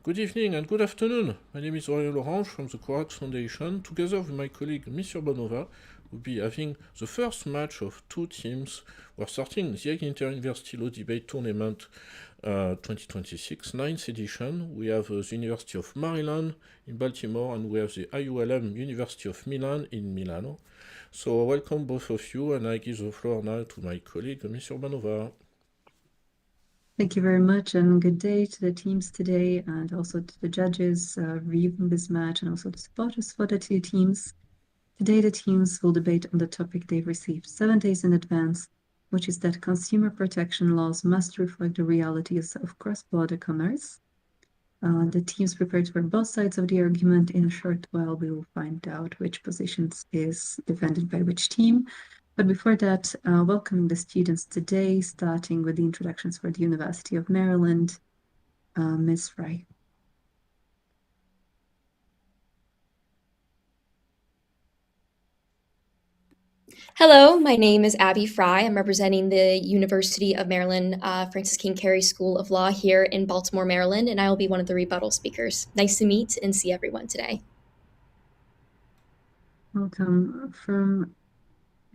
Good evening and good afternoon. My name is Aurélien Orange from the Corax Foundation. Together with my colleague Miss Urbanova, we'll be having the first match of two teams who are starting the Inter-University Law Debate Tournament 2026, 9th edition. We have the University of Maryland in Baltimore and we have the IULM University of Milan in Milano. So welcome both of you, and I give the floor now to my colleague Miss Urbanova. Thank you very much, and good day to the teams today, and also to the judges reviewing this match, and also the supporters for the two teams. Today, the teams will debate on the topic they've received 7 days in advance, which is that consumer protection laws must reflect the realities of cross-border commerce. The teams prepared for both sides of the argument. In a short while, we will find out which positions is defended by which team. But before that, welcoming the students today, starting with the introductions for the University of Maryland, Ms. Fry. Hello, my name is Abby Fry. I'm representing the University of Maryland Francis King Carey School of Law here in Baltimore, Maryland, and I will be one of the rebuttal speakers. Nice to meet and see everyone today. Welcome from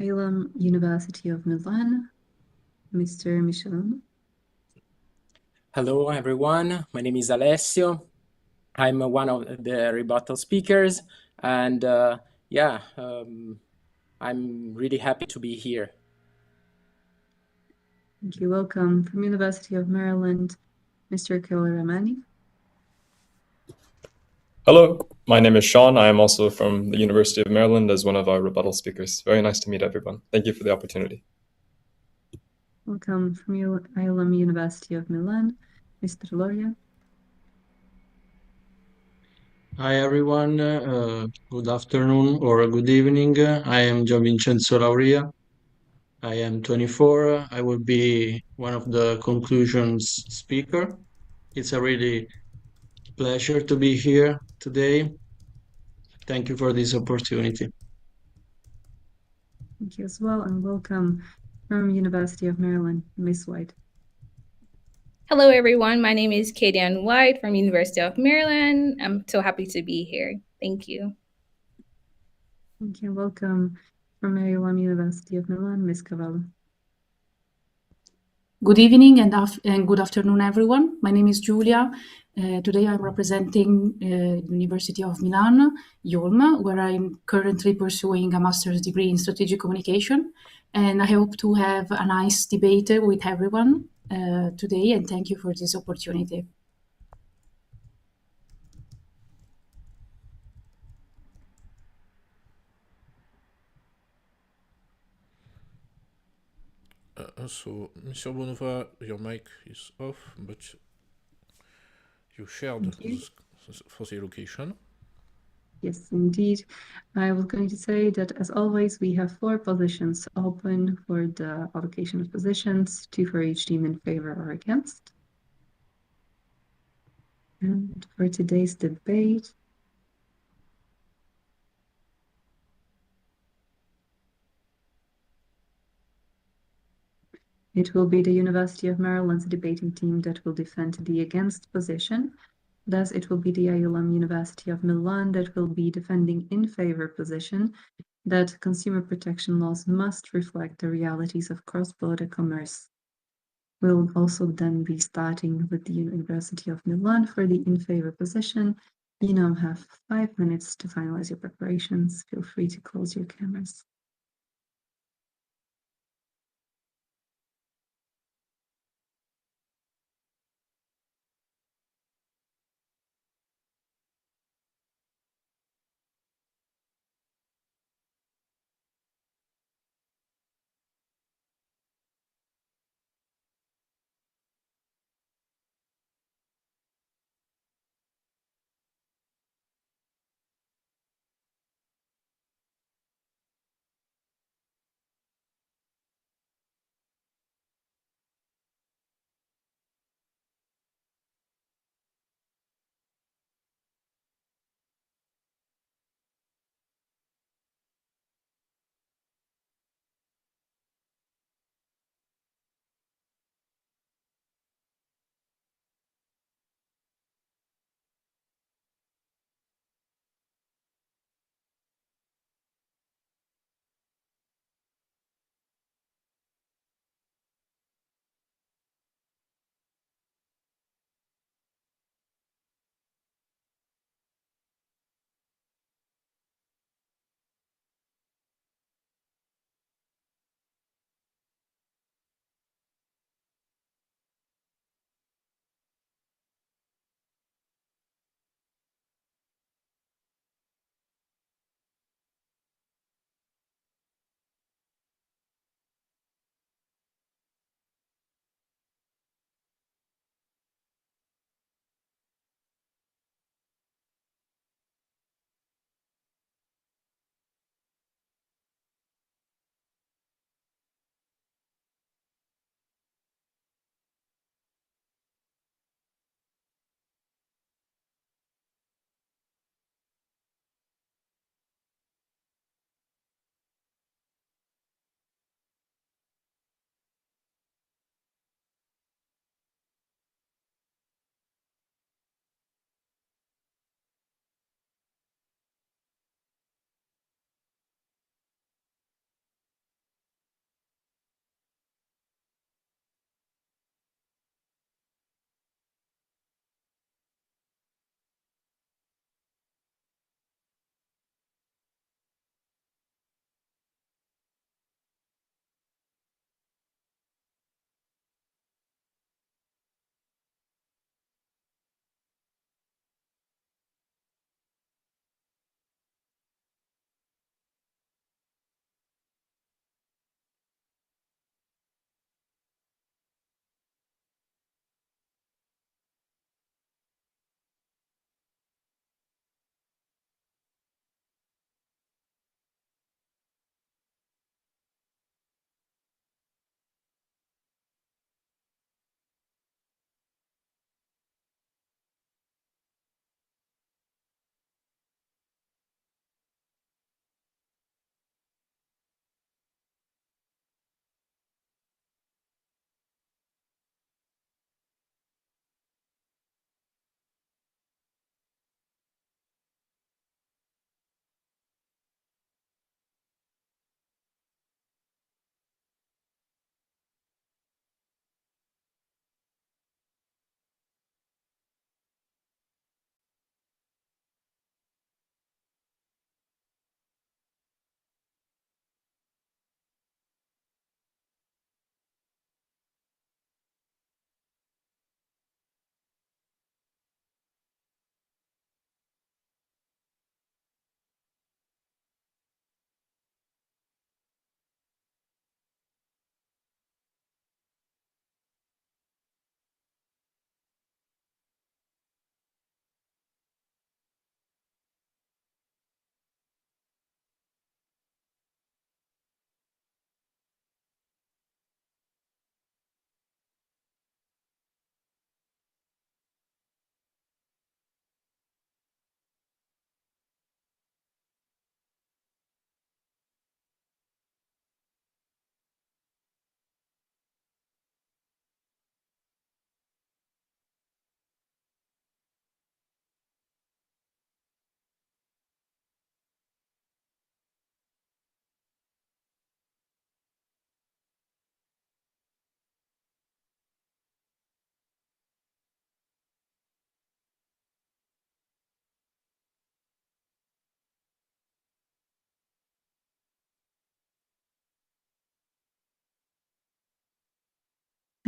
IULM University of Milan, Mr. Michelin. Hello, everyone. My name is Alessio. I'm one of the rebuttal speakers, and I'm really happy to be here. Thank you. Welcome from University of Maryland, Mr. Ramani. Hello, my name is Sean. I am also from the University of Maryland as one of our rebuttal speakers. Very nice to meet everyone. Thank you for the opportunity. Welcome from IULM University of Milan, Mr. Loria. Hi everyone, good afternoon or good evening. I am Gian Vincenzo Lauria. I am 24. I will be one of the conclusions speaker. It's a really pleasure to be here today. Thank you for this opportunity. Thank you as well, and welcome from University of Maryland, Ms. White. Hello, everyone. My name is Kadian White from University of Maryland. I'm so happy to be here. Thank you. Thank you. Welcome from IULM University of Milan, Ms. Cavallo. Good evening and good afternoon, everyone. My name is Giulia. Today I'm representing University of Milan, IULM, where I'm currently pursuing a master's degree in strategic communication. And I hope to have a nice debate with everyone today, and thank you for this opportunity. So, Mr. Bonova, your mic is off, but you shared for the allocation. Yes, indeed. I was going to say that, as always, we have 4 positions open for the allocation of positions, 2 for each team in favor or against. And for today's debate, it will be the University of Maryland's debating team that will defend the against position. Thus, it will be the IULM University of Milan that will be defending in favor position that consumer protection laws must reflect the realities of cross-border commerce. We'll also then be starting with the University of Milan for the in favor position. You now have 5 minutes to finalize your preparations. Feel free to close your cameras.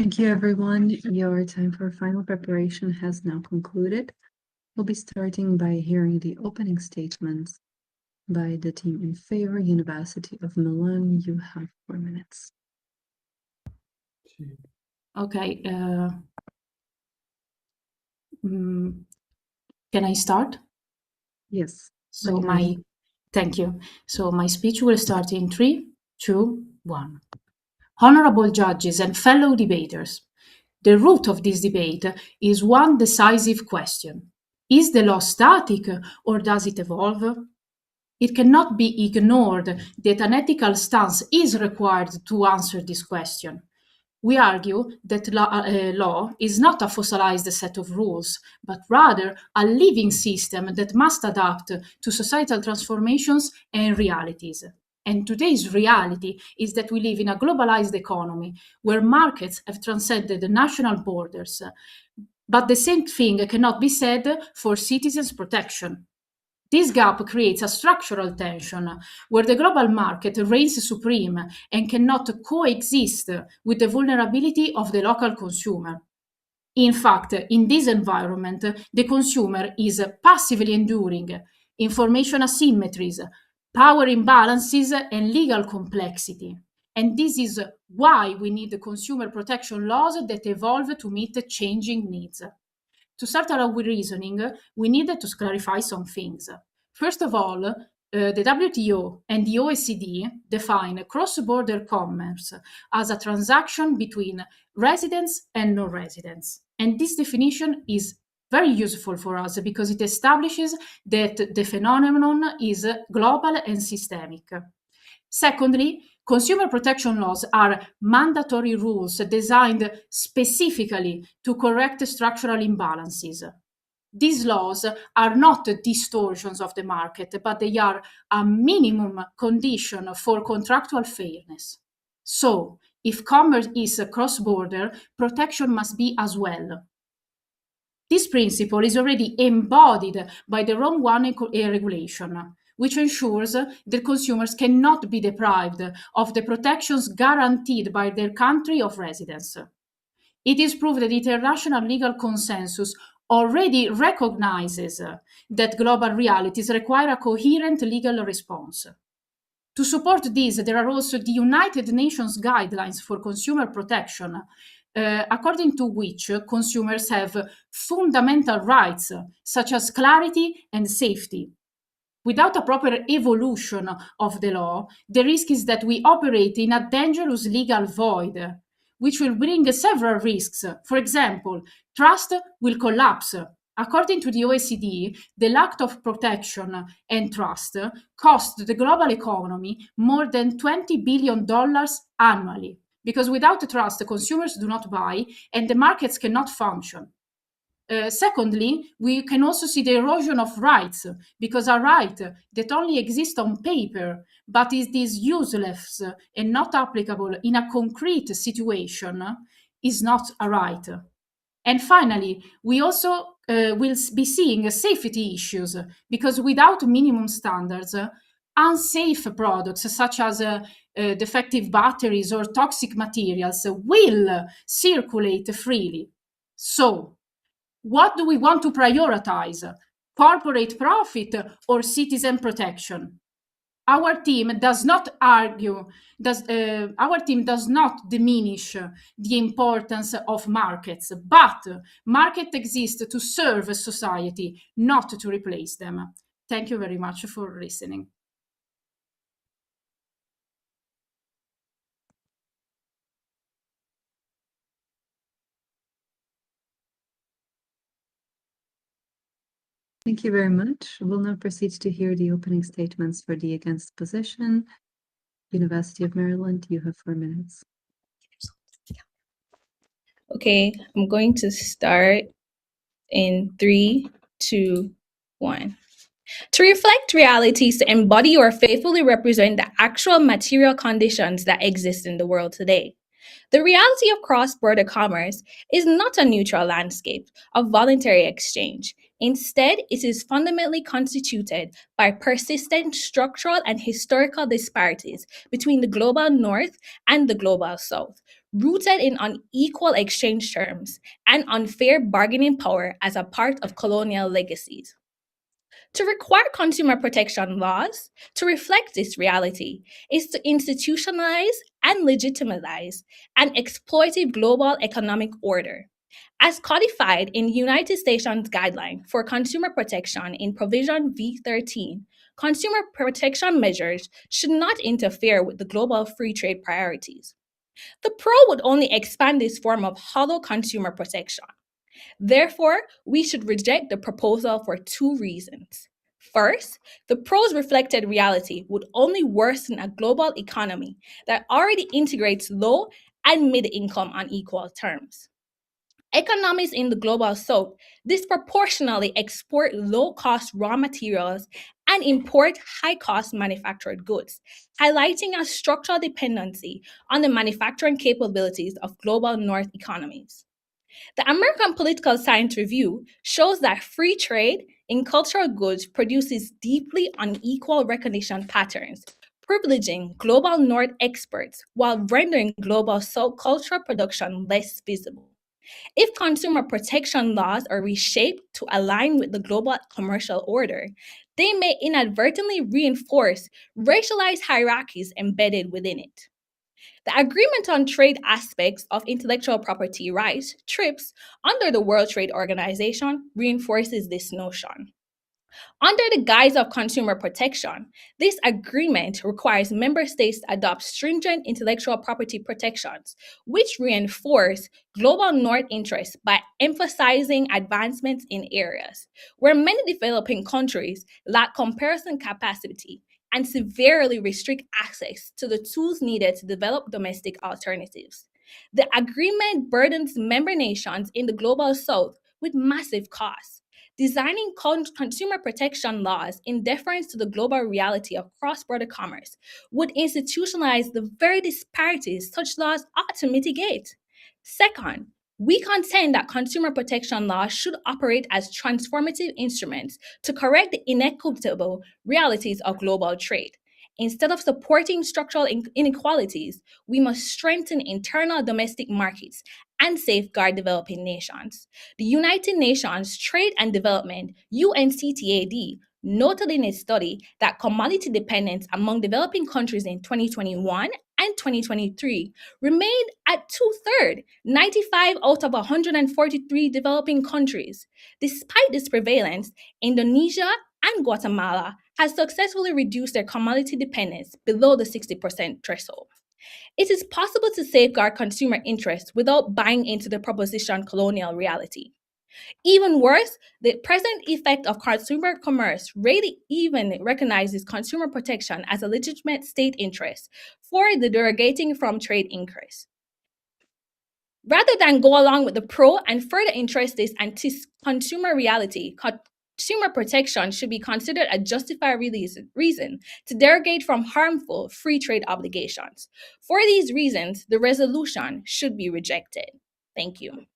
Thank you, everyone. Your time for final preparation has now concluded. We'll be starting by hearing the opening statements by the team in favor, University of Milan. You have 4 minutes. Okay. Can I start? Yes. So Okay. thank you. So my speech will start in 3, 2, 1. Honorable judges and fellow debaters, the root of this debate is one decisive question. Is the law static or does it evolve? It cannot be ignored that an ethical stance is required to answer this question. We argue that law is not a fossilized set of rules, but rather a living system that must adapt to societal transformations and realities. And today's reality is that we live in a globalized economy where markets have transcended national borders. But the same thing cannot be said for citizens' protection. This gap creates a structural tension where the global market reigns supreme and cannot coexist with the vulnerability of the local consumer. In fact, in this environment, the consumer is passively enduring information asymmetries, power imbalances, and legal complexity. And this is why we need consumer protection laws that evolve to meet changing needs. To start our reasoning, we need to clarify some things. First of all, the WTO and the OECD define cross-border commerce as a transaction between residents and non-residents. And this definition is very useful for us because it establishes that the phenomenon is global and systemic. Secondly, consumer protection laws are mandatory rules designed specifically to correct structural imbalances. These laws are not distortions of the market, but they are a minimum condition for contractual fairness. So, if commerce is cross-border, protection must be as well. This principle is already embodied by the Rome I regulation, which ensures that consumers cannot be deprived of the protections guaranteed by their country of residence. It is proved that international legal consensus already recognizes that global realities require a coherent legal response. To support this, there are also the United Nations guidelines for consumer protection, according to which consumers have fundamental rights such as clarity and safety. Without a proper evolution of the law, the risk is that we operate in a dangerous legal void, which will bring several risks. For example, trust will collapse. According to the OECD, the lack of protection and trust cost the global economy more than $20 billion annually. Because without trust, consumers do not buy and the markets cannot function. Secondly, we can also see the erosion of rights, because a right that only exists on paper but is useless and not applicable in a concrete situation is not a right. And finally, we also will be seeing safety issues, because without minimum standards, unsafe products such as defective batteries or toxic materials will circulate freely. So, what do we want to prioritize? Corporate profit or citizen protection? Our team does not diminish the importance of markets, but markets exist to serve society, not to replace them. Thank you very much for listening. Thank you very much. We'll now proceed to hear the opening statements for the against position. University of Maryland, you have 4 minutes. Okay, I'm going to start in 3, 2, 1. To reflect realities, to embody or faithfully represent the actual material conditions that exist in the world today. The reality of cross-border commerce is not a neutral landscape of voluntary exchange. Instead, it is fundamentally constituted by persistent structural and historical disparities between the global north and the global south, rooted in unequal exchange terms and unfair bargaining power as a part of colonial legacies. To require consumer protection laws to reflect this reality is to institutionalize and legitimize an exploitive global economic order. As codified in United Nations Guideline for Consumer Protection in Provision V13, consumer protection measures should not interfere with the global free trade priorities. The PRO would only expand this form of hollow consumer protection. Therefore, we should reject the proposal for two reasons. First, the PRO's reflected reality would only worsen a global economy that already integrates low and mid-income on equal terms. Economies in the global south disproportionately export low-cost raw materials and import high-cost manufactured goods, highlighting a structural dependency on the manufacturing capabilities of global north economies. The American Political Science Review shows that free trade in cultural goods produces deeply unequal recognition patterns, privileging global north experts while rendering global south cultural production less visible. If consumer protection laws are reshaped to align with the global commercial order, they may inadvertently reinforce racialized hierarchies embedded within it. The Agreement on Trade Aspects of Intellectual Property Rights, TRIPS, under the World Trade Organization reinforces this notion. Under the guise of consumer protection, this agreement requires member states to adopt stringent intellectual property protections, which reinforce global north interests by emphasizing advancements in areas where many developing countries lack comparison capacity and severely restrict access to the tools needed to develop domestic alternatives. The agreement burdens member nations in the global south with massive costs. Designing consumer protection laws in deference to the global reality of cross-border commerce would institutionalize the very disparities such laws ought to mitigate. Second, we contend that consumer protection laws should operate as transformative instruments to correct the inequitable realities of global trade. Instead of supporting structural inequalities, we must strengthen internal domestic markets and safeguard developing nations. The United Nations Trade and Development, UNCTAD, noted in its study that commodity dependence among developing countries in 2021 and 2023 remained at two-thirds, 95 out of 143 developing countries. Despite this prevalence, Indonesia and Guatemala has successfully reduced their commodity dependence below the 60% threshold. It is possible to safeguard consumer interests without buying into the proposition colonial reality. Even worse, the present effect of consumer commerce rarely even recognizes consumer protection as a legitimate state interest for the derogating from trade increase. Rather than go along with the pro and further interest this anti-consumer reality, consumer protection should be considered a justified reason to derogate from harmful free trade obligations. For these reasons, the resolution should be rejected. Thank you.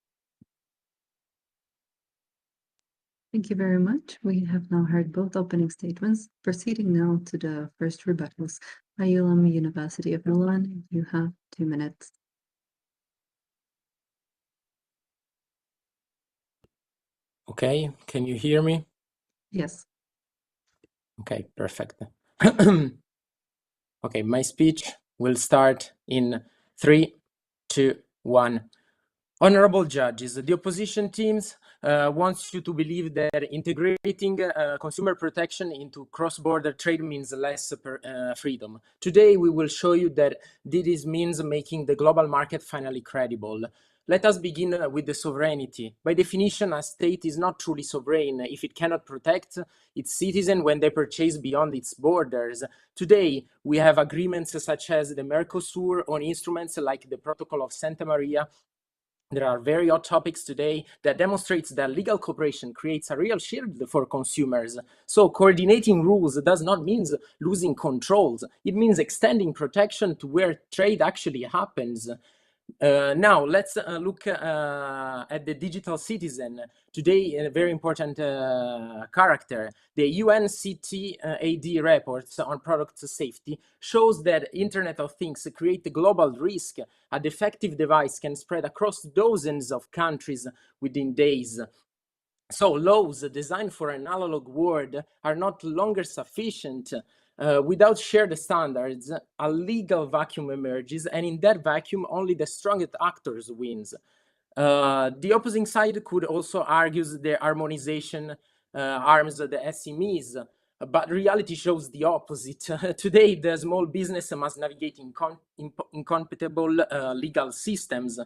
Thank you very much. We have now heard both opening statements. Proceeding now to the first rebuttals. IULM, University of Milan, you have 2 minutes. Okay, can you hear me? Yes. Okay, perfect. Okay, my speech will start in 3, 2, 1. Honorable judges, the opposition teams wants you to believe that integrating consumer protection into cross-border trade means less freedom. Today, we will show you that this means making the global market finally credible. Let us begin with the sovereignty. By definition, a state is not truly sovereign if it cannot protect its citizens when they purchase beyond its borders. Today, we have agreements such as the Mercosur on instruments like the Protocol of Santa Maria. There are very hot topics today that demonstrates that legal cooperation creates a real shield for consumers. So coordinating rules does not mean losing controls. It means extending protection to where trade actually happens. Now let's look at the digital citizen. Today, a very important character. The UNCTAD reports on product safety shows that Internet of Things create a global risk. A defective device can spread across dozens of countries within days. So laws designed for an analog world are not longer sufficient. Without shared standards, a legal vacuum emerges, and in that vacuum, only the strongest actors wins. The opposing side could also argue the harmonization harms the SMEs, but reality shows the opposite. Today, the small business must navigate incompatible legal systems.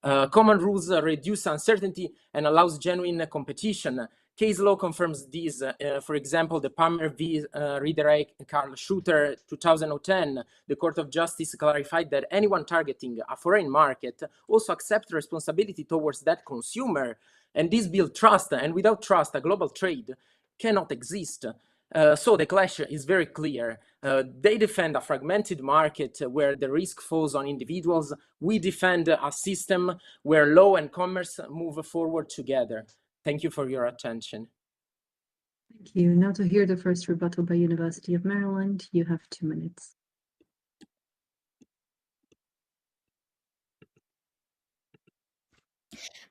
Common rules reduce uncertainty and allows genuine competition. Case law confirms this. For example, the Palmer v. Reederei Carl Shooter 2010, the Court of Justice clarified that anyone targeting a foreign market also accepts responsibility towards that consumer. And this builds trust, and without trust, a global trade cannot exist. So the clash is very clear. They defend a fragmented market where the risk falls on individuals. We defend a system where law and commerce move forward together. Thank you for your attention. Thank you. Now to hear the first rebuttal by University of Maryland, you have 2 minutes.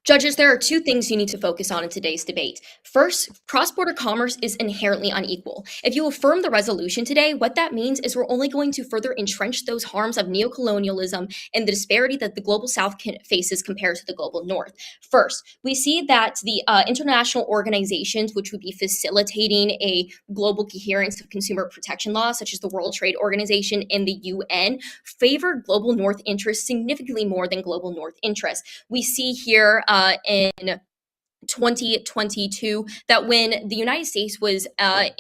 Judges, there are two things you need to focus on in today's debate. First, cross-border commerce is inherently unequal. If you affirm the resolution today, what that means is we're only going to further entrench those harms of neocolonialism and the disparity that the global South faces compared to the global North. First, we see that the international organizations, which would be facilitating a global coherence of consumer protection laws, such as the World Trade Organization and the UN, favor global North interests significantly more than global North interests. We see here in 2022 that when the United States was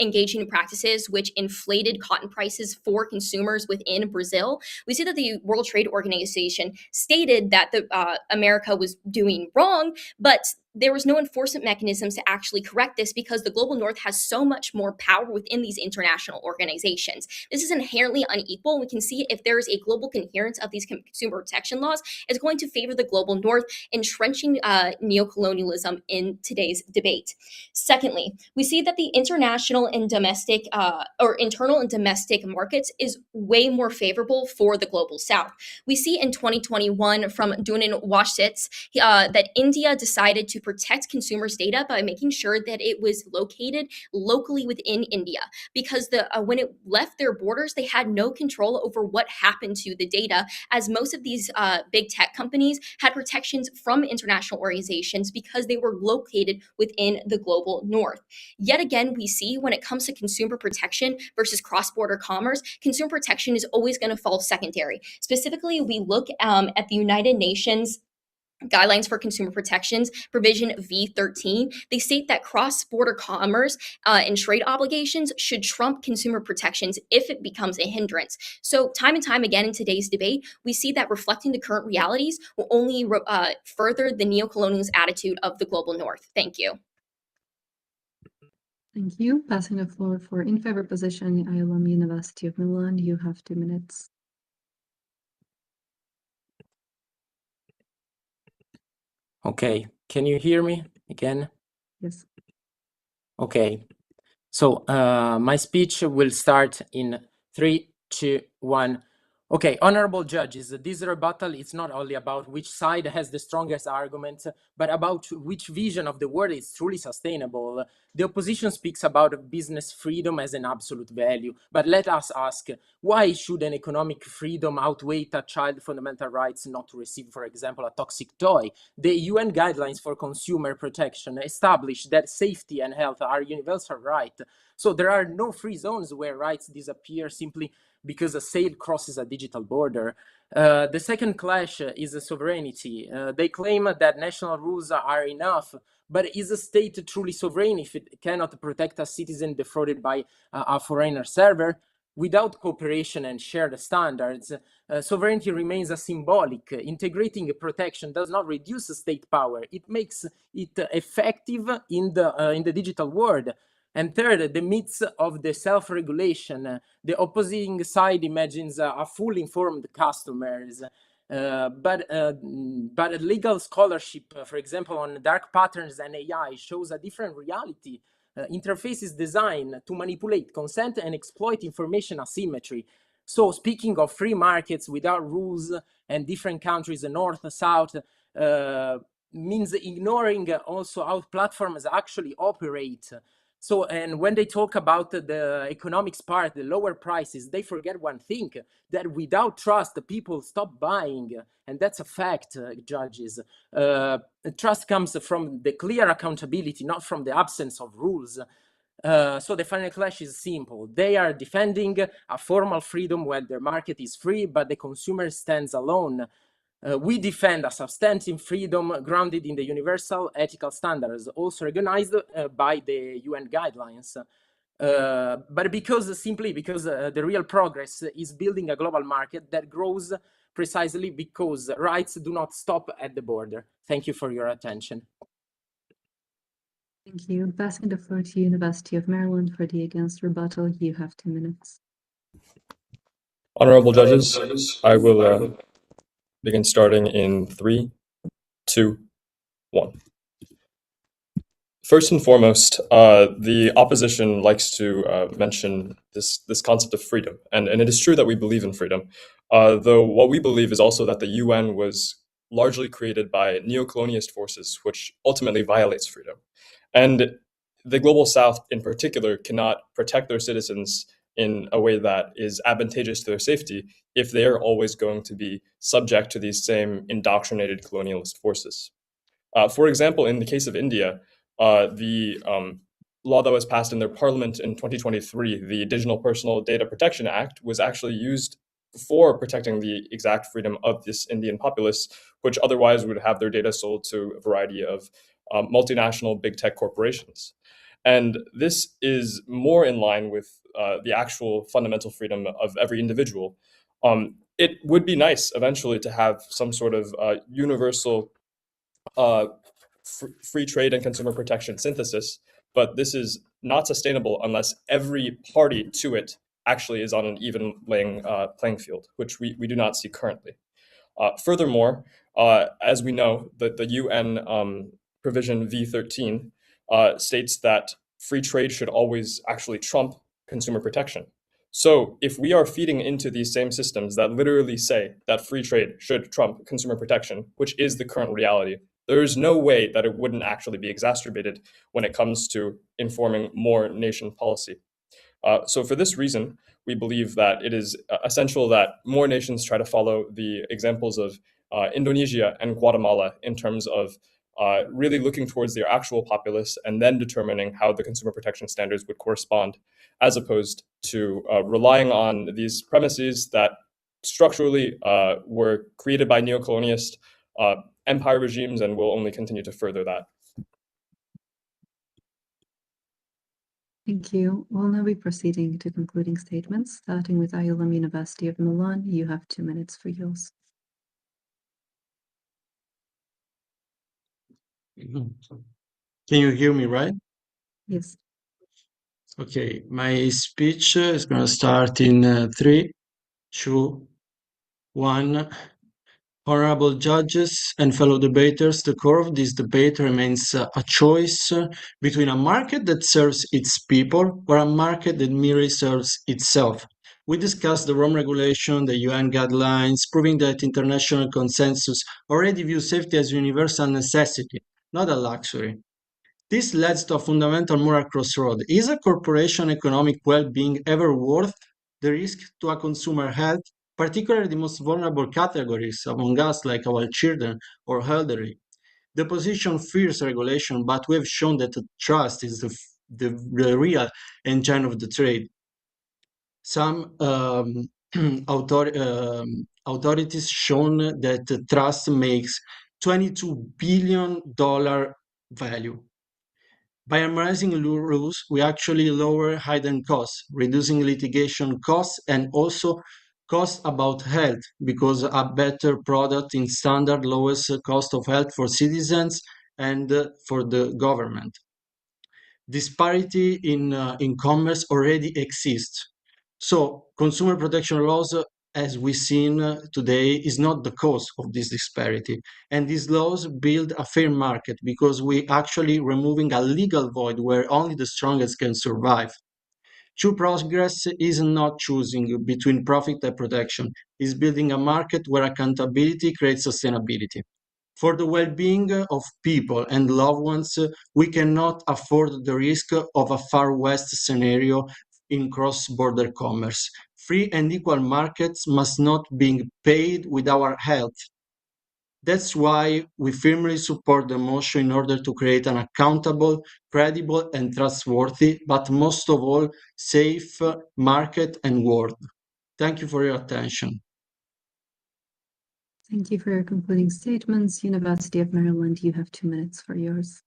engaging in practices which inflated cotton prices for consumers within Brazil, we see that the World Trade Organization stated that America was doing wrong, but there was no enforcement mechanisms to actually correct this because the global North has so much more power within these international organizations. This is inherently unequal. We can see if there is a global coherence of these consumer protection laws, it's going to favor the global North, entrenching neocolonialism in today's debate. Secondly, we see that the international and domestic or internal and domestic markets is way more favorable for the global South. We see in 2021 from Dunin Washitz that India decided to protect consumers' data by making sure that it was located locally within India, because when it left their borders, they had no control over what happened to the data, as most of these big tech companies had protections from international organizations because they were located within the global North. Yet again, we see when it comes to consumer protection versus cross-border commerce, consumer protection is always going to fall secondary. Specifically, we look at the United Nations Guidelines for Consumer Protections, provision V13, they state that cross-border commerce and trade obligations should trump consumer protections if it becomes a hindrance. So time and time again in today's debate, we see that reflecting the current realities will only further the neocolonialist attitude of the global North. Thank you. Thank you. Passing the floor for in favor position, IULM University of Milan, you have 2 minutes. Okay, can you hear me again? Yes. Okay, so my speech will start in 3, 2, 1. Okay, honorable judges, this rebuttal is not only about which side has the strongest argument, but about which vision of the world is truly sustainable. The opposition speaks about business freedom as an absolute value, but let us ask, why should an economic freedom outweigh a child's fundamental rights not to receive, for example, a toxic toy? The UN Guidelines for Consumer Protection establish that safety and health are universal rights. So there are no free zones where rights disappear simply because a sale crosses a digital border. The second clash is sovereignty. They claim that national rules are enough, but is a state truly sovereign if it cannot protect a citizen defrauded by a foreigner server? Without cooperation and shared standards, sovereignty remains a symbolic. Integrating protection does not reduce state power. It makes it effective in the digital world. And third, the myths of the self-regulation. The opposing side imagines a fully informed customers. But legal scholarship, for example, on dark patterns and AI shows a different reality. Interfaces designed to manipulate consent and exploit information asymmetry. So speaking of free markets without rules and different countries, north, south, means ignoring also how platforms actually operate. So, and when they talk about the economics part, the lower prices, they forget one thing, that without trust, people stop buying. And that's a fact, judges. Trust comes from the clear accountability, not from the absence of rules. So the final clash is simple. They are defending a formal freedom when their market is free, but the consumer stands alone. We defend a substantive freedom grounded in the universal ethical standards, also recognized by the UN guidelines. But simply because the real progress is building a global market that grows precisely because rights do not stop at the border. Thank you for your attention. Thank you. Passing the floor to University of Maryland for the against rebuttal. You have 2 minutes. Honorable judges, I will begin starting in 3, 2, 1. First and foremost, the opposition likes to mention this concept of freedom, and it is true that we believe in freedom, though what we believe is also that the UN was largely created by neo-colonialist forces, which ultimately violates freedom. And the Global South in particular cannot protect their citizens in a way that is advantageous to their safety if they are always going to be subject to these same indoctrinated colonialist forces. For example, in the case of India, the law that was passed in their parliament in 2023, the Digital Personal Data Protection Act, was actually used for protecting the exact freedom of this Indian populace, which otherwise would have their data sold to a variety of multinational big tech corporations. And this is more in line with the actual fundamental freedom of every individual. It would be nice eventually to have some sort of universal free trade and consumer protection synthesis, but this is not sustainable unless every party to it actually is on an even playing field, which we do not see currently. Furthermore, as we know, the UN provision V13 states that free trade should always actually trump consumer protection. So if we are feeding into these same systems that literally say that free trade should trump consumer protection, which is the current reality, there is no way that it wouldn't actually be exacerbated when it comes to informing more nation policy. So for this reason, we believe that it is essential that more nations try to follow the examples of Indonesia and Guatemala in terms of really looking towards their actual populace and then determining how the consumer protection standards would correspond, as opposed to relying on these premises that structurally were created by neo-colonialist empire regimes and will only continue to further that. Thank you. We'll now be proceeding to concluding statements, starting with IULM University of Milan. You have 2 minutes for yours. Can you hear me, right? Yes. Okay, my speech is going to start in 3, 2, 1. Honorable judges and fellow debaters, the core of this debate remains a choice between a market that serves its people or a market that merely serves itself. We discussed the Rome Regulation, the UN guidelines, proving that international consensus already views safety as a universal necessity, not a luxury. This leads to a fundamental moral crossroad. Is a corporation economic well-being ever worth the risk to a consumer health, particularly the most vulnerable categories among us, like our children or elderly? The opposition fears regulation, but we have shown that trust is the real engine of the trade. Some authorities shown that trust makes $22 billion value. By harmonizing rules, we actually lower hidden costs, reducing litigation costs, and also costs about health, because a better product in standard lowers the cost of health for citizens and for the government. Disparity in commerce already exists. So consumer protection laws as we've seen today, is not the cause of this disparity. And these laws build a fair market because we actually removing a legal void where only the strongest can survive. True progress is not choosing between profit and protection, it's building a market where accountability creates sustainability. For the well-being of people and loved ones, we cannot afford the risk of a Far West scenario in cross-border commerce. Free and equal markets must not be paid with our health. That's why we firmly support the motion in order to create an accountable, credible, and trustworthy, but most of all, safe market and world. Thank you for your attention. Thank you for your concluding statements. University of Maryland, you have 2 minutes for yours.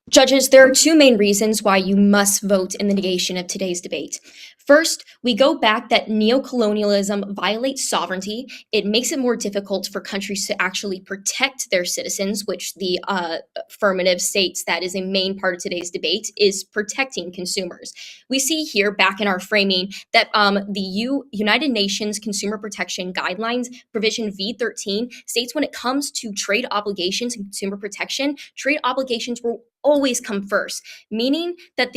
Judges, there are two main reasons why you must vote in the negation of today's debate. First, we go back that neocolonialism violates sovereignty. It makes it more difficult for countries to actually protect their citizens, which the affirmative states that is a main part of today's debate, is protecting consumers. We see here back in our framing that the United Nations Consumer Protection Guidelines, provision V13, states when it comes to trade obligations and consumer protection, trade obligations will always come first, meaning that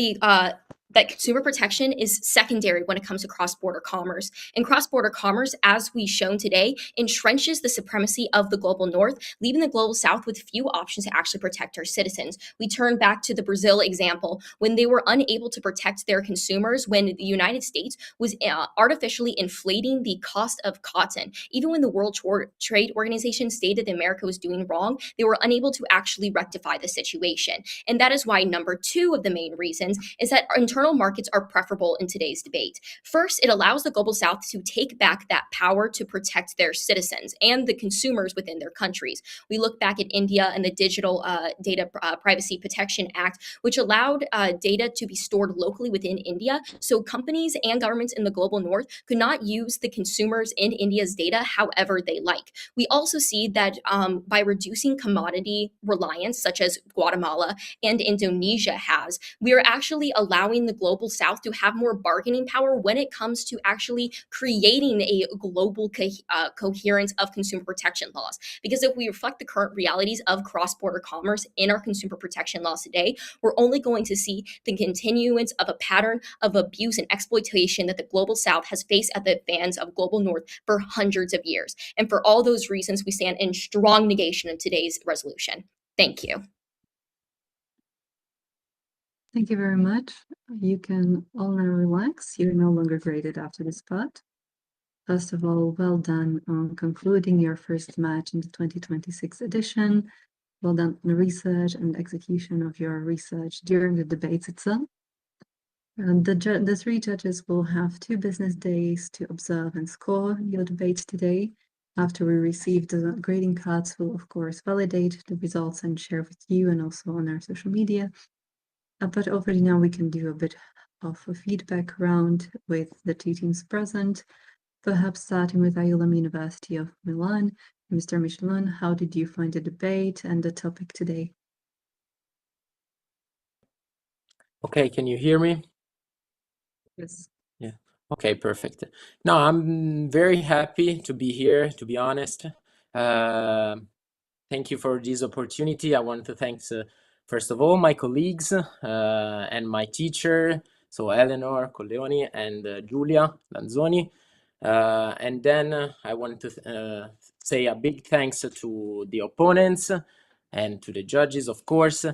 that consumer protection is secondary when it comes to cross-border commerce. And cross-border commerce, as we've shown today, entrenches the supremacy of the global north, leaving the global south with few options to actually protect our citizens. We turn back to the Brazil example, when they were unable to protect their consumers, when the United States was artificially inflating the cost of cotton. Even when the World Trade Organization stated that America was doing wrong, they were unable to actually rectify the situation. And that is why number two of the main reasons is that internal markets are preferable in today's debate. First, it allows the global south to take back that power to protect their citizens and the consumers within their countries. We look back at India and the Digital Data Privacy Protection Act, which allowed data to be stored locally within India, so companies and governments in the global north could not use the consumers in India's data however they like. We also see that by reducing commodity reliance, such as Guatemala and Indonesia has, we are actually allowing the global south to have more bargaining power when it comes to actually creating a global coherence of consumer protection laws. Because if we reflect the current realities of cross-border commerce in our consumer protection laws today, we're only going to see the continuance of a pattern of abuse and exploitation that the global south has faced at the hands of global north for hundreds of years. And for all those reasons, we stand in strong negation of today's resolution. Thank you. Thank you very much. You can all now relax. You're no longer graded after this spot. First of all, well done on concluding your first match in the 2026 edition. Well done on the research and execution of your research during the debates itself. And the three judges will have 2 business days to observe and score your debate today. After we receive the grading cards, we'll of course validate the results and share with you and also on our social media. But already now we can do a bit of a feedback round with the 2 teams present, perhaps starting with IULM University of Milan. Mr. Michelin, how did you find the debate and the topic today? Okay, can you hear me? Yes. Yeah. Okay, perfect. No, I'm very happy to be here, to be honest. Thank you for this opportunity. I want to thank, first of all, my colleagues and my teacher, so Eleanor Colleoni and Giulia Lanzoni. And then I want to say a big thanks to the opponents and to the judges, of course.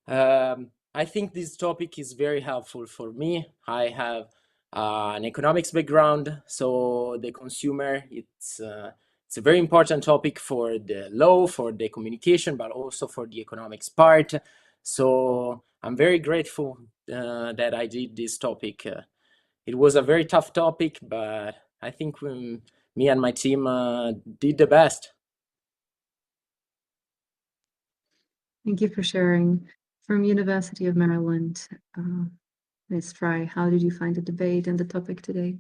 I think this topic is very helpful for me. I have an economics background, so the consumer, it's a very important topic for the law, for the communication, but also for the economics part. So I'm very grateful that I did this topic. It was a very tough topic, but I think me and my team did the best. Thank you for sharing. From University of Maryland, Ms. Fry, how did you find the debate and the topic today?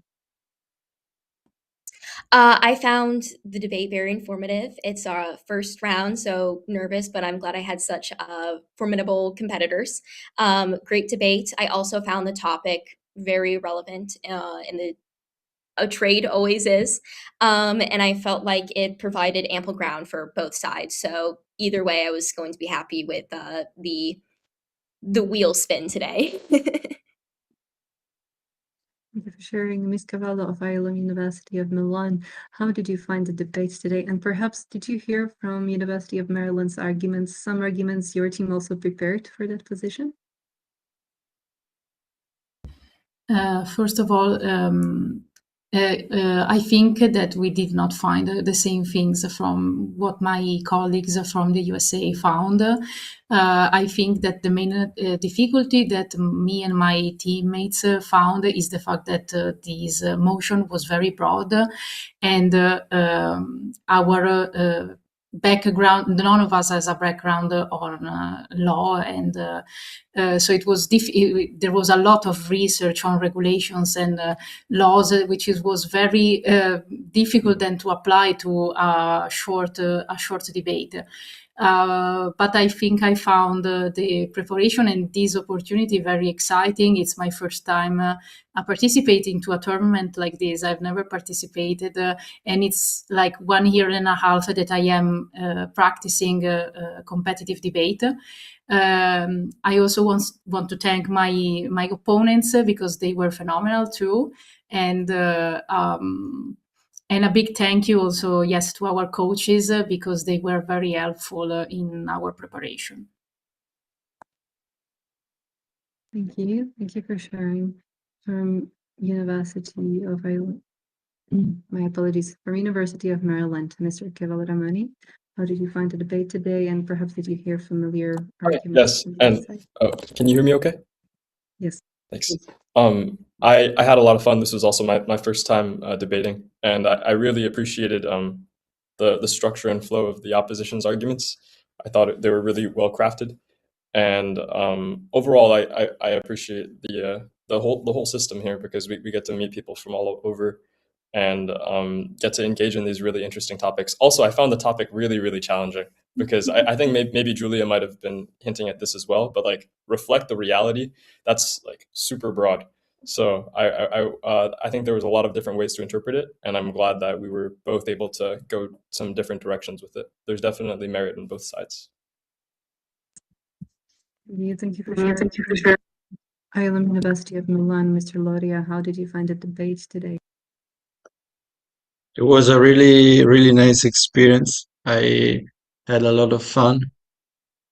I found the debate very informative. It's our first round, so nervous, but I'm glad I had such formidable competitors. Great debate. I also found the topic very relevant a trade always is. And I felt like it provided ample ground for both sides. So either way, I was going to be happy with the wheel spin today. Thank you for sharing. Ms. Cavallo of IULM University of Milan, how did you find the debates today? And perhaps did you hear from University of Maryland's arguments, some arguments your team also prepared for that position? First of all, I think that we did not find the same things from what my colleagues from the USA found. I think that the main difficulty that me and my teammates found is the fact that this motion was very broad, and our background, none of us has a background on law, and so it was there was a lot of research on regulations and laws, which was very difficult then to apply to a short debate. But I think I found the preparation and this opportunity very exciting. It's my first time participating to a tournament like this. I've never participated, and it's like 1 year and a half that I am practicing competitive debate. I also want to thank my opponents because they were phenomenal too, and a big thank you also, yes, to our coaches because they were very helpful in our preparation. Thank you. Thank you for sharing. From University of my apologies, from University of Maryland, Mr. Kevalamani, how did you find the debate today? And perhaps did you hear familiar arguments? Yes, and can you hear me okay? Yes. Thanks. I had a lot of fun. This was also my first time debating, and I really appreciated the structure and flow of the opposition's arguments. I thought they were really well crafted, and overall, I appreciate the whole system here because we get to meet people from all over and get to engage in these really interesting topics. Also, I found the topic really challenging because I think maybe Julia might have been hinting at this as well, but like reflect the reality, that's like super broad. So I think there was a lot of different ways to interpret it, and I'm glad that we were both able to go some different directions with it. There's definitely merit on both sides. Thank you for sharing. IULM University of Milan, Mr. Loria, how did you find the debate today? It was a really nice experience. I had a lot of fun.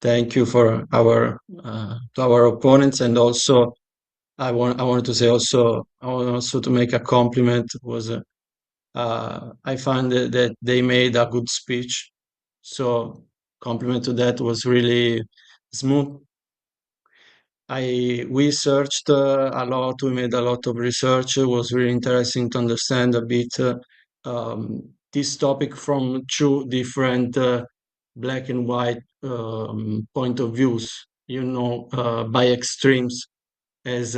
Thank you for our to our opponents, and also I wanted to say also to make a compliment. Was I found that they made a good speech, so compliment to that was really smooth. We searched a lot. We made a lot of research. It was really interesting to understand a bit this topic from two different black and white point of views. By extremes, as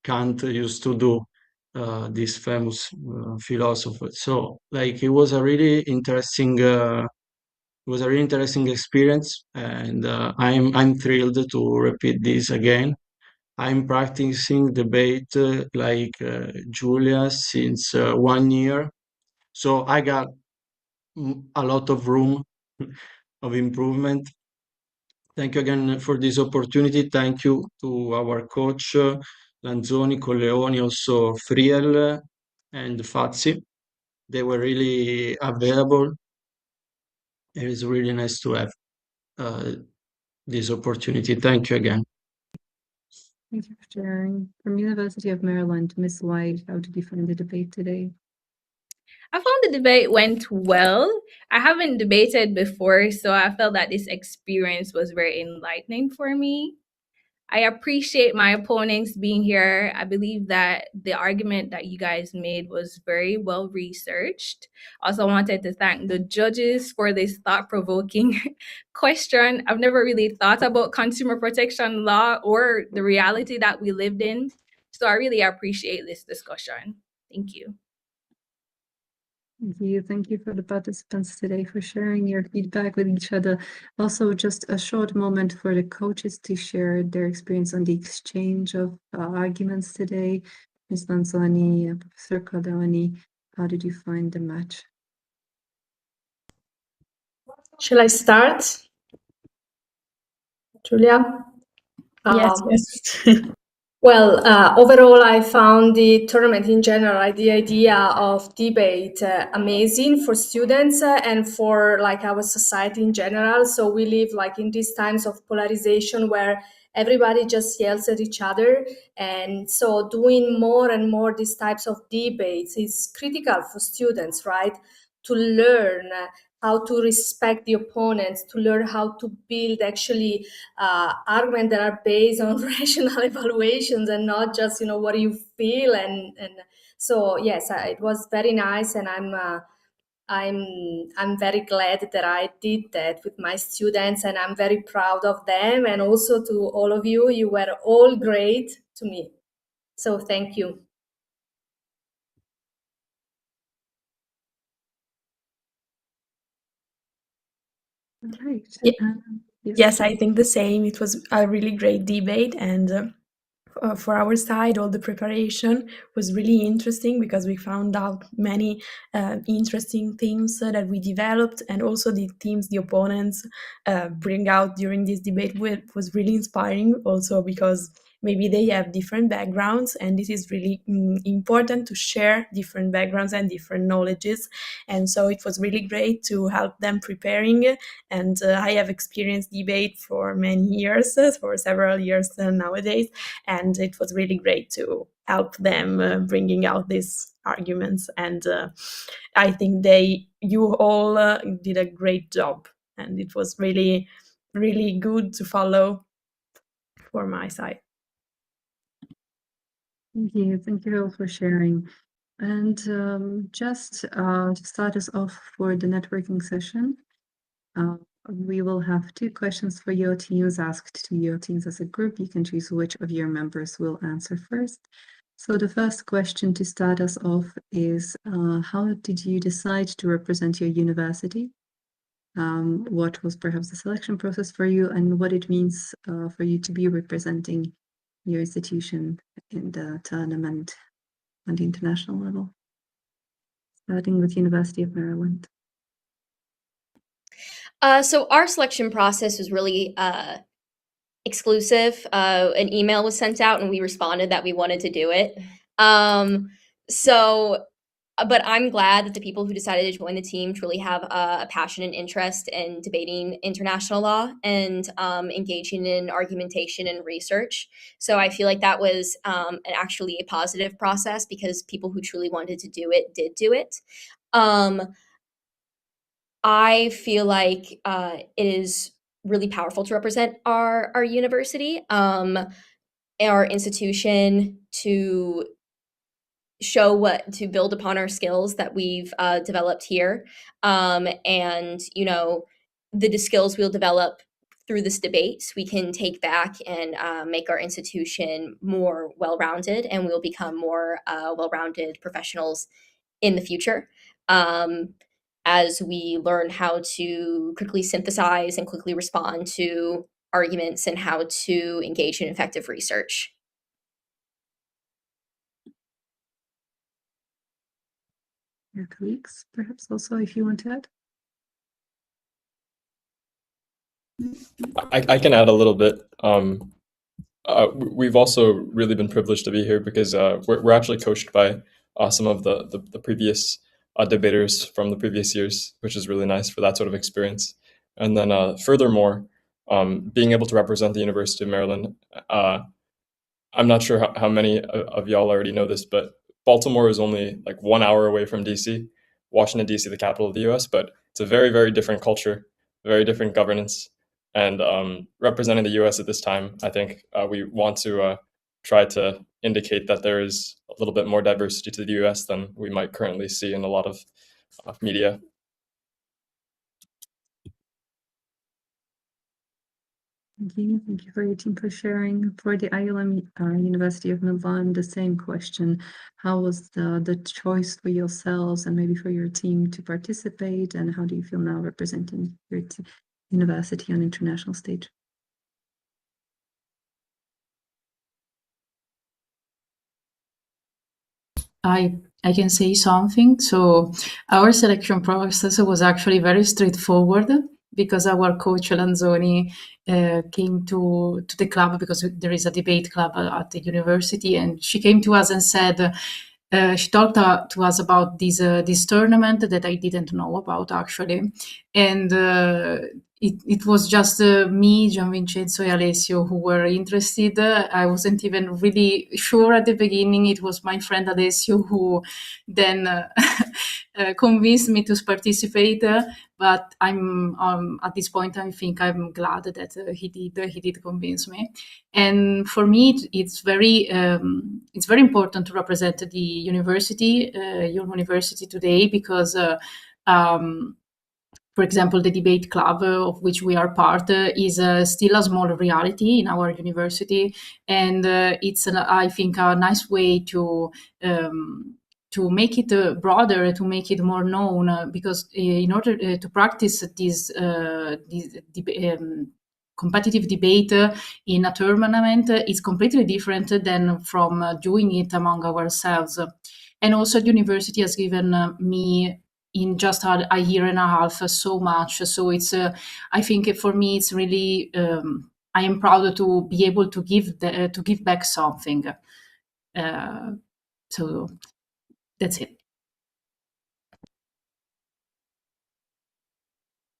Kant used to do, this famous philosopher. So, like, it was a really interesting. It was a really interesting experience, and I'm thrilled to repeat this again. I'm practicing debate like Julia since 1 year, so I got a lot of room of improvement. Thank you again for this opportunity. Thank you to our coach Lanzoni, Colleoni, also Friel and Fazzi. They were really available. It is really nice to have this opportunity. Thank you again. Thank you for sharing. From University of Maryland, Ms. White, how did you find the debate today? I found the debate went well. I haven't debated before, so I felt that this experience was very enlightening for me. I appreciate my opponents being here. I believe that the argument that you guys made was very well researched. Also wanted to thank the judges for this thought-provoking question. I've never really thought about consumer protection law or the reality that we lived in. So I really appreciate this discussion. Thank you. Thank you for the participants today for sharing your feedback with each other. Also, just a short moment for the coaches to share their experience on the exchange of arguments today. Ms. Lanzani, Professor Cardani, how did you find the match? Shall I start? Julia? Yes. Well, overall, I found the tournament in general, the idea of debate, amazing for students and for like our society in general. So we live like in these times of polarization where everybody just yells at each other. And so doing more and more these types of debates is critical for students, right? To learn how to respect the opponents, to learn how to build actually arguments that are based on rational evaluations and not just what you feel. And so yes, it was very nice, and I'm very glad that I did that with my students, and I'm very proud of them, and also to all of you. You were all great to me, so thank you. Right. Yes, I think the same. It was a really great debate, and for our side, all the preparation was really interesting because we found out many interesting themes that we developed, and also the themes the opponents bring out during this debate was really inspiring. Also because maybe they have different backgrounds, and this is really important to share different backgrounds and different knowledges. And so it was really great to help them preparing. And I have experienced debate for many years, for several years nowadays, and it was really great to help them bringing out these arguments. And I think you all did a great job, and it was really, really good to follow for my side. Thank you all for sharing. And just to start us off for the networking session, we will have 2 questions for your teams asked to your teams as a group. You can choose which of your members will answer first. So the first question to start us off is, how did you decide to represent your university? What was perhaps the selection process for you, and what it means for you to be representing your institution in the tournament on the international level? Starting with University of Maryland. So our selection process was really exclusive. An email was sent out, and we responded that we wanted to do it. But I'm glad that the people who decided to join the team truly have a passion and interest in debating international law and engaging in argumentation and research. So I feel like that was actually a positive process, because people who truly wanted to do it did do it. I feel like it is really powerful to represent our university, our institution, to to build upon our skills that we've developed here, and the skills we'll develop through this debate we can take back and make our institution more well-rounded, and we'll become more well-rounded professionals in the future, as we learn how to quickly synthesize and quickly respond to arguments and how to engage in effective research. Your colleagues, perhaps also, if you want to add. I can add a little bit. We've also really been privileged to be here because we're actually coached by some of the previous debaters from the previous years, which is really nice for that sort of experience. And then furthermore, being able to represent the University of Maryland, I'm not sure how many of y'all already know this, but Baltimore is only like 1 hour away from DC, Washington, DC, the capital of the US, but it's a very, very different culture, very different governance. And representing the US at this time, I think we want to try to indicate that there is a little bit more diversity to the US than we might currently see in a lot of media. Thank you for your team for sharing. For the IULM University of Milan, the same question. How was the choice for yourselves and maybe for your team to participate, and how do you feel now representing your university on international stage? I can say something. So our selection process was actually very straightforward because our coach Lanzoni came to the club because there is a debate club at the university, and she came to us and said, she talked to us about this tournament that I didn't know about actually, and it was just me, Gianvincenzo, and Alessio who were interested. I wasn't even really sure at the beginning. It was my friend Alessio who then convinced me to participate. But I'm at this point, I think I'm glad that he did convince me. And for me, it's very important to represent the university, your university today, because for example, the debate club of which we are part is still a small reality in our university, and it's I think a nice way to make it broader, to make it more known, because in order to practice this competitive debate in a tournament is completely different than from doing it among ourselves. And also, the university has given me in just a year and a half so much. So it's, I think for me, it's really, I am proud to be able to give back something. So that's it.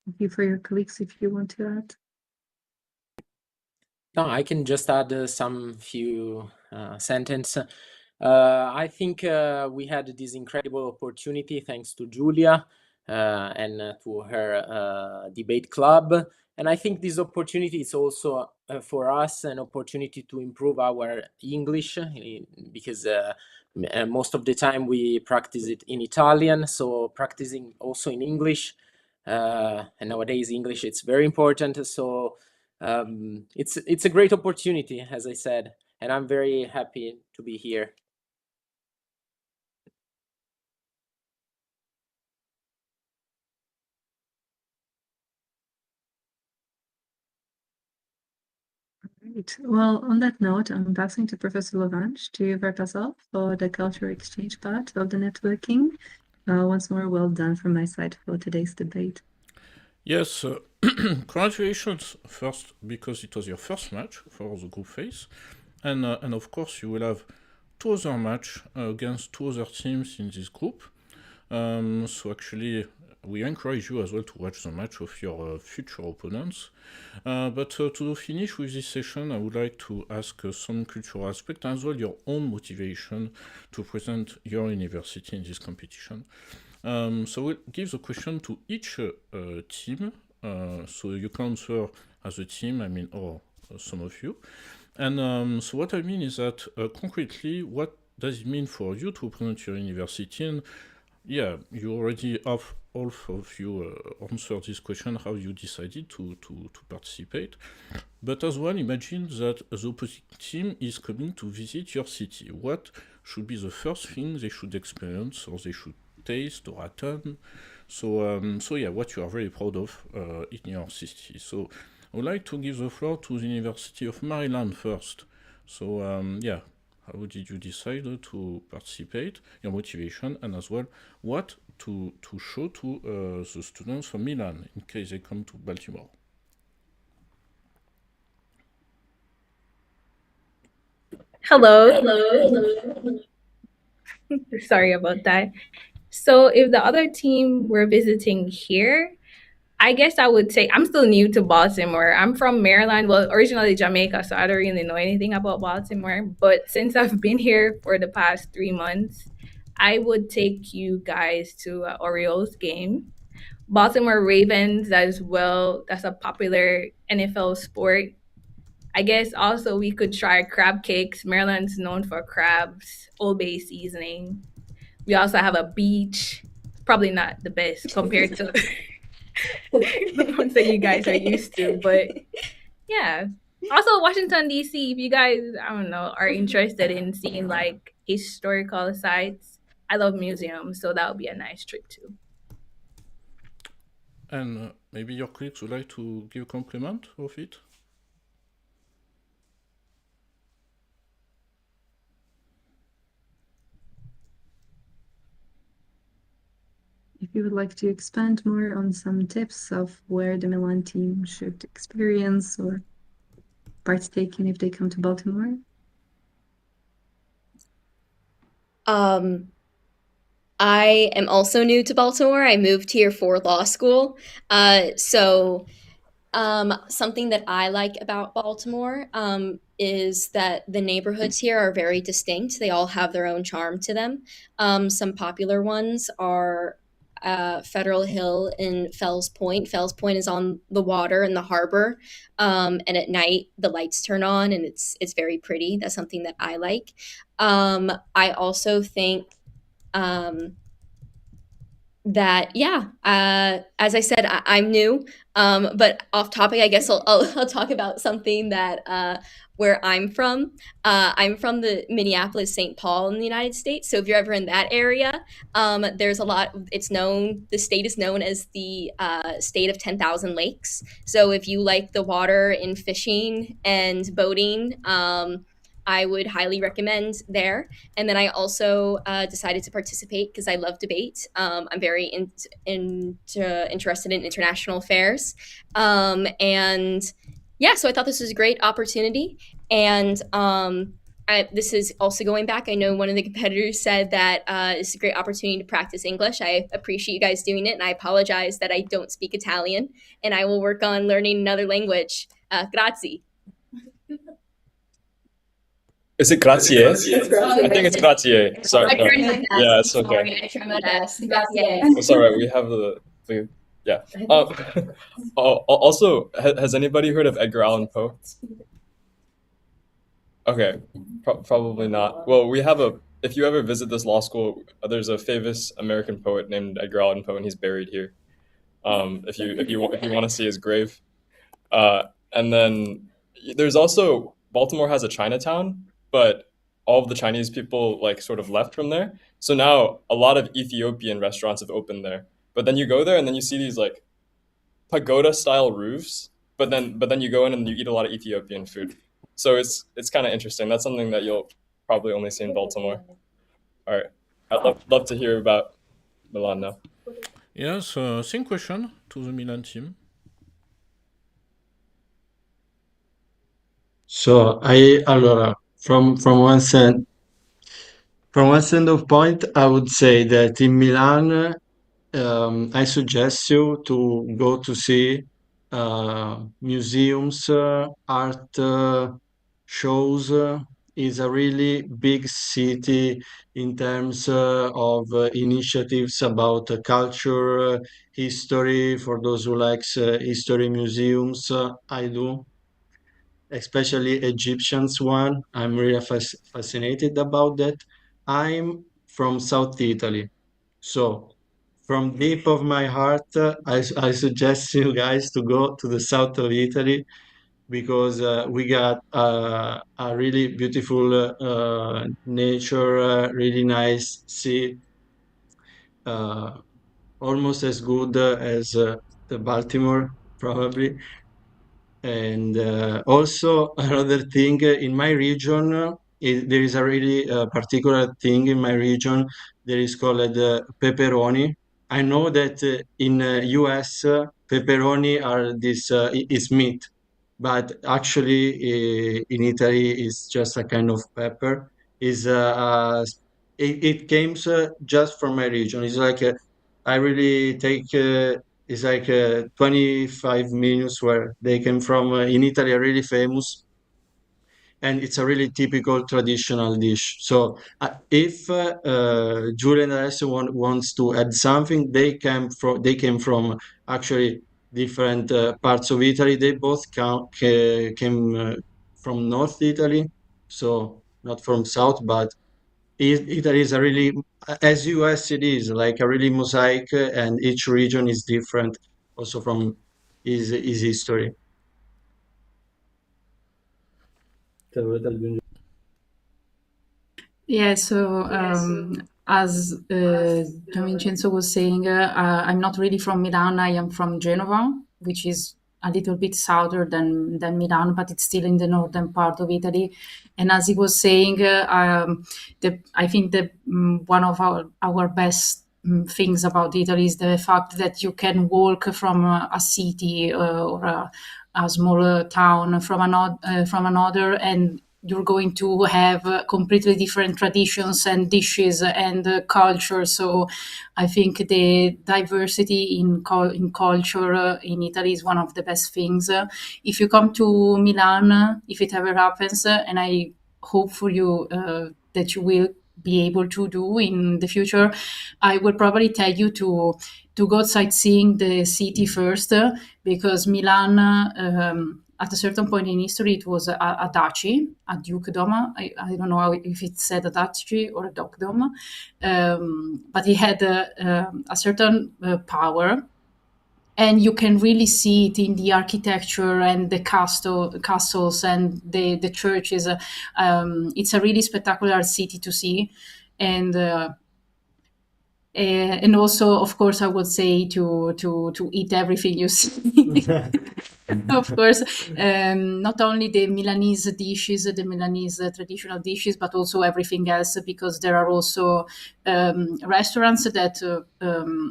Thank you for your colleagues, if you want to add. No, I can just add some few sentences. I think we had this incredible opportunity thanks to Giulia and to her debate club. And I think this opportunity is also for us an opportunity to improve our English, because most of the time we practice it in Italian. So practicing also in English, and nowadays English, it's very important. So it's a great opportunity, as I said, and I'm very happy to be here. Great. Well, on that note, I'm passing to Professor Lavange to wrap us up for the cultural exchange part of the networking. Once more, well done from my side for today's debate. Yes, congratulations first, because it was your first match for the group phase, and of course you will have 2 other matches against 2 other teams in this group. So actually, we encourage you as well to watch the match of your future opponents. But to finish with this session, I would like to ask some cultural aspect as well, your own motivation to present your university in this competition. So we'll give the question to each team. So you can answer as a team, I mean, or some of you. And so what I mean is that concretely, what does it mean for you to present your university? And yeah, you already have all of you answered this question, how you decided to participate. But as well, imagine that the opposite team is coming to visit your city. What should be the first thing they should experience, or they should taste or attend? So yeah, what you are very proud of in your city. So I would like to give the floor to the University of Maryland first. So yeah, how did you decide to participate, your motivation, and as well what to show to the students from Milan in case they come to Baltimore? Hello. Sorry about that. So if the other team were visiting here, I guess I would say I'm still new to Baltimore. I'm from Maryland, well, originally Jamaica, so I don't really know anything about Baltimore. But since I've been here for the past 3 months, I would take you guys to an Orioles game. Baltimore Ravens as well. That's a popular NFL sport. I guess also we could try crab cakes. Maryland's known for crabs, Old Bay seasoning. We also have a beach. Probably not the best compared to the ones that you guys are used to, but Yeah. Also, Washington D.C. If you guys, I don't know, are interested in seeing like historical sites, I love museums, so that would be a nice trip too. And maybe your colleagues would like to give a compliment of it? If you would like to expand more on some tips of where the Milan team should experience or partake in if they come to Baltimore. I am also new to Baltimore. I moved here for law school. Something that I like about Baltimore is that the neighborhoods here are very distinct. They all have their own charm to them. Some popular ones are Federal Hill and Fells Point. Fells Point is on the water in the harbor, and at night the lights turn on, and it's very pretty. That's something that I like. I also think that as I said, I'm new, but off topic, I guess I'll talk about something that where I'm from the Minneapolis St. Paul in the United States. So if you're ever in that area, there's a lot. It's known, the state is known as the state of 10,000 lakes. So if you like the water and fishing and boating, I would highly recommend there. And then I also decided to participate because I love debate. I'm very interested in international affairs. And yeah, so I thought this was a great opportunity. And this is also going back. I know one of the competitors said that it's a great opportunity to practice English. I appreciate you guys doing it. And I apologize that I don't speak Italian. And I will work on learning another language. Grazie. Is it grazie? I think it's grazie. Sorry. I tried my best. Yeah, it's okay. Sorry, I tried my best. Grazie. It's all right. We have the yeah. Also, has anybody heard of Edgar Allan Poe? Okay, probably not. Well, we have if you ever visit this law school, there's a famous American poet named Edgar Allan Poe, and he's buried here. If you want to see his grave, and then there's also Baltimore has a Chinatown, but all of the Chinese people like sort of left from there. So now a lot of Ethiopian restaurants have opened there. But then you go there and then you see these like pagoda style roofs, but then you go in and you eat a lot of Ethiopian food. So it's kind of interesting. That's something that you'll probably only see in Baltimore. All right, I'd love to hear about Milan now. Yes, same question to the Milan team. So allora, from one standpoint, I would say that in Milan, I suggest you to go to see museums, art shows. Is a really big city in terms of initiatives about culture, history. For those who likes history museums, I do, especially Egyptians one. I'm really fascinated about that. I'm from South Italy, so from deep of my heart, I suggest you guys to go to the south of Italy because we got a really beautiful nature, really nice sea, uh, almost as good as the Baltimore, probably. And also another thing in my region, there is a really particular thing in my region. There is called pepperoni. I know that in US pepperoni are this is meat, but actually in Italy it's just a kind of pepper. Is it came just from my region. It's like I really take. It's like 25 minutes where they came from in Italy are really famous, and it's a really typical traditional dish. So if Julia and Alessio wants to add something, they came from actually different parts of Italy. They both came from North Italy, so not from South, but Italy is a really, as US it is, like a really mosaic, and each region is different also from his history. Yeah, so as Gian Vincenzo was saying, I'm not really from Milan. I am from Genova, which is a little bit southern than Milan, but it's still in the northern part of Italy. And as he was saying, I think that one of our best things about Italy is the fact that you can walk from a city or a small town from another, and you're going to have completely different traditions and dishes and culture. So I think the diversity in culture in Italy is one of the best things. If you come to Milan, if it ever happens, and I hope for you that you will be able to do in the future, I would probably tell you to go sightseeing the city first, because Milan, at a certain point in history, it was a duchy, a dukedom. I don't know if it said a duchy or a dukedom, but it had a certain power. And you can really see it in the architecture and the castles and the churches. It's a really spectacular city to see. And also, of course, I would say to eat everything you see. Of course, not only the Milanese dishes, the Milanese traditional dishes, but also everything else, because there are also restaurants that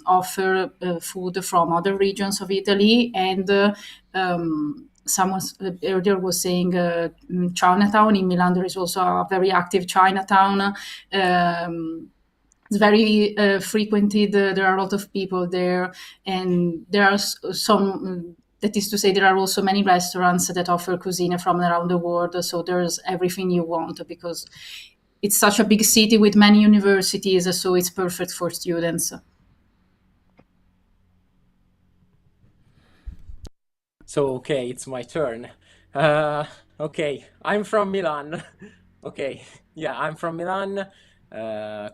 offer food from other regions of Italy. And someone earlier was saying Chinatown. In Milan, there is also a very active Chinatown. It's very frequented. There are a lot of people there, and there are some. That is to say, there are also many restaurants that offer cuisine from around the world. So there's everything you want, because it's such a big city with many universities. So it's perfect for students. So, okay, it's my turn. Okay, I'm from Milan. Okay, yeah, I'm from Milan.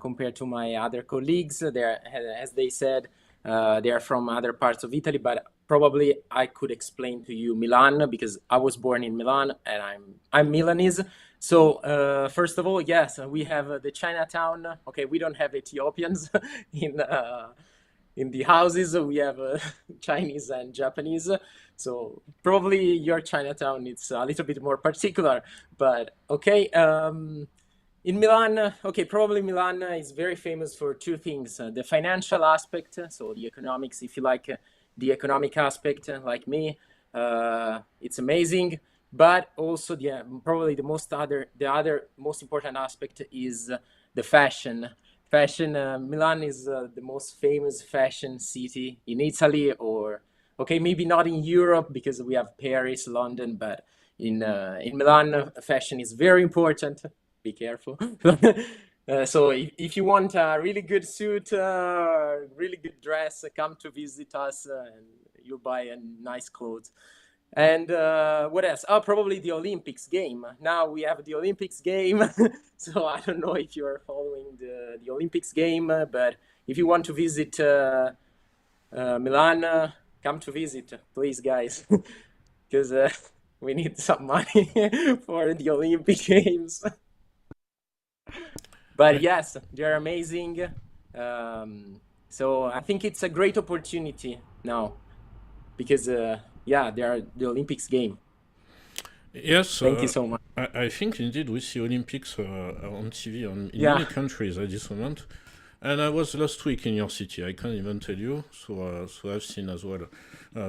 Compared to my other colleagues, they're, as they said, they are from other parts of Italy, but probably I could explain to you Milan, because I was born in Milan and I'm Milanese. So first of all, yes, we have the Chinatown. Okay, we don't have Ethiopians in the houses. We have Chinese and Japanese. So probably your Chinatown, it's a little bit more particular, but okay. In Milan, okay, probably Milan is very famous for two things. The financial aspect, so the economics, if you like, the economic aspect, like me, it's amazing. But also probably the other most important aspect is the fashion. Fashion, Milan is the most famous fashion city in Italy, or, okay, maybe not in Europe because we have Paris, London, but in Milan, fashion is very important. Be careful. So if you want a really good suit, really good dress, come to visit us and you'll buy a nice clothes. And what else? Oh, probably the Olympics game. Now we have the Olympics game. So I don't know if you're following the Olympics game, but if you want to visit Milan, come to visit, please, guys, because we need some money for the Olympic games. But yes, they're amazing. So I think it's a great opportunity now, because yeah, they are the Olympics game. Yes, thank you so much. I think indeed we see Olympics on TV in Yeah. many countries at this moment. And I was last week in your city. I can't even tell you. So I've seen as well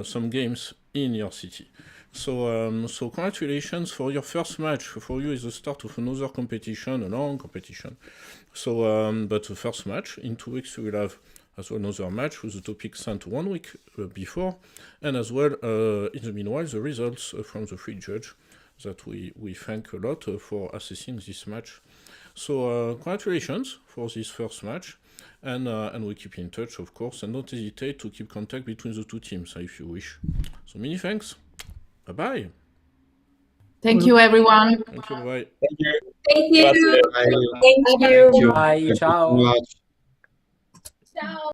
some games in your city. So congratulations for your first match. For you is the start of another competition, a long competition. But the first match, in 2 weeks you will have as well another match with the topic sent 1 week before, and as well in the meanwhile the results from the free judge that we thank a lot for assessing this match. So congratulations for this first match, and we keep in touch, of course, and don't hesitate to keep contact between the two teams if you wish. So many thanks. Bye-bye. Thank you, everyone. Thank you, bye. Thank you. Grazie. Thank you. Bye, ciao. Much. Ciao.